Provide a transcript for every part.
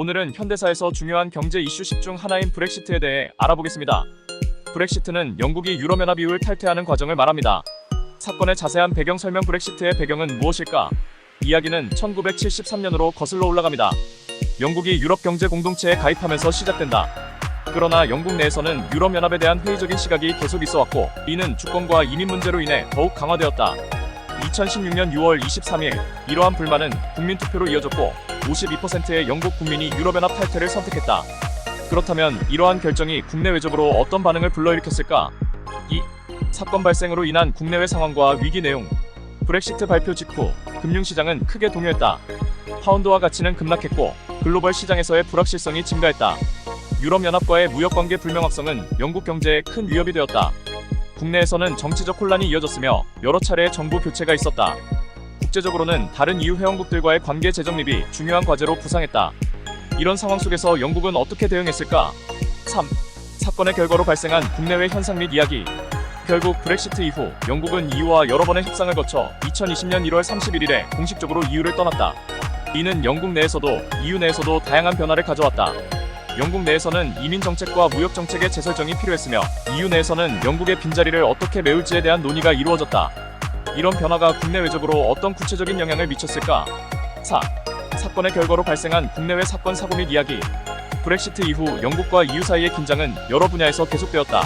오늘은 현대사에서 중요한 경제 이슈 10중 하나인 브렉시트에 대해 알아보겠습니다. 브렉시트는 영국이 유럽연합 EU를 탈퇴하는 과정을 말합니다. 사건의 자세한 배경 설명. 브렉시트의 배경은 무엇일까? 이야기는 1973년으로 거슬러 올라갑니다. 영국이 유럽 경제 공동체에 가입하면서 시작된다. 그러나 영국 내에서는 유럽연합에 대한 회의적인 시각이 계속 있어왔고, 이는 주권과 이민 문제로 인해 더욱 강화되었다. 2016년 6월 23일, 이러한 불만은 국민투표로 이어졌고 52%의 영국 국민이 유럽연합 탈퇴를 선택했다. 그렇다면 이러한 결정이 국내외적으로 어떤 반응을 불러일으켰을까? 2. 사건 발생으로 인한 국내외 상황과 위기 내용. 브렉시트 발표 직후 금융시장은 크게 동요했다. 파운드화 가치는 급락했고 글로벌 시장에서의 불확실성이 증가했다. 유럽연합과의 무역관계 불명확성은 영국 경제에 큰 위협이 되었다. 국내에서는 정치적 혼란이 이어졌으며 여러 차례의 정부 교체가 있었다. 국제적으로는 다른 EU 회원국들과의 관계 재정립이 중요한 과제로 부상했다. 이런 상황 속에서 영국은 어떻게 대응했을까? 3. 사건의 결과로 발생한 국내외 현상 및 이야기. 결국 브렉시트 이후 영국은 EU와 여러 번의 협상을 거쳐 2020년 1월 31일에 공식적으로 EU를 떠났다. 이는 영국 내에서도 EU 내에서도 다양한 변화를 가져왔다. 영국 내에서는 이민 정책과 무역 정책의 재설정이 필요했으며 EU 내에서는 영국의 빈자리를 어떻게 메울지에 대한 논의가 이루어졌다. 이런 변화가 국내외적으로 어떤 구체적인 영향을 미쳤을까? 4. 사건의 결과로 발생한 국내외 사건 사고 및 이야기. 브렉시트 이후 영국과 EU 사이의 긴장은 여러 분야에서 계속되었다.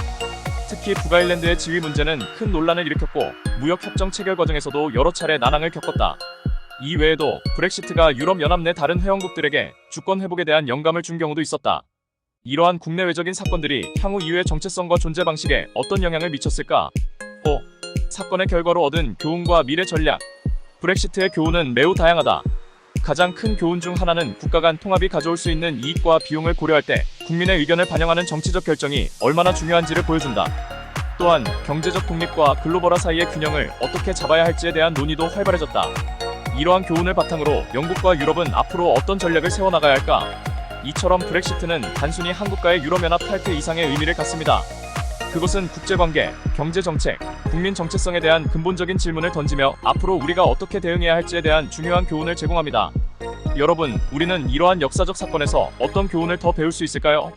특히 북아일랜드의 지위 문제는 큰 논란을 일으켰고 무역 협정 체결 과정에서도 여러 차례 난항을 겪었다. 이 외에도 브렉시트가 유럽연합 내 다른 회원국들에게 주권 회복에 대한 영감을 준 경우도 있었다. 이러한 국내외적인 사건들이 향후 EU의 정체성과 존재 방식에 어떤 영향을 미쳤을까? 5. 사건의 결과로 얻은 교훈과 미래 전략. 브렉시트의 교훈은 매우 다양하다. 가장 큰 교훈 중 하나는 국가 간 통합이 가져올 수 있는 이익과 비용을 고려할 때 국민의 의견을 반영하는 정치적 결정이 얼마나 중요한지를 보여준다. 또한 경제적 독립과 글로벌화 사이의 균형을 어떻게 잡아야 할지에 대한 논의도 활발해졌다. 이러한 교훈을 바탕으로 영국과 유럽은 앞으로 어떤 전략을 세워나가야 할까? 이처럼 브렉시트는 단순히 한 국가의 유럽연합 탈퇴 이상의 의미를 갖습니다. 그것은 국제관계, 경제정책, 국민 정체성에 대한 근본적인 질문을 던지며 앞으로 우리가 어떻게 대응해야 할지에 대한 중요한 교훈을 제공합니다. 여러분, 우리는 이러한 역사적 사건에서 어떤 교훈을 더 배울 수 있을까요?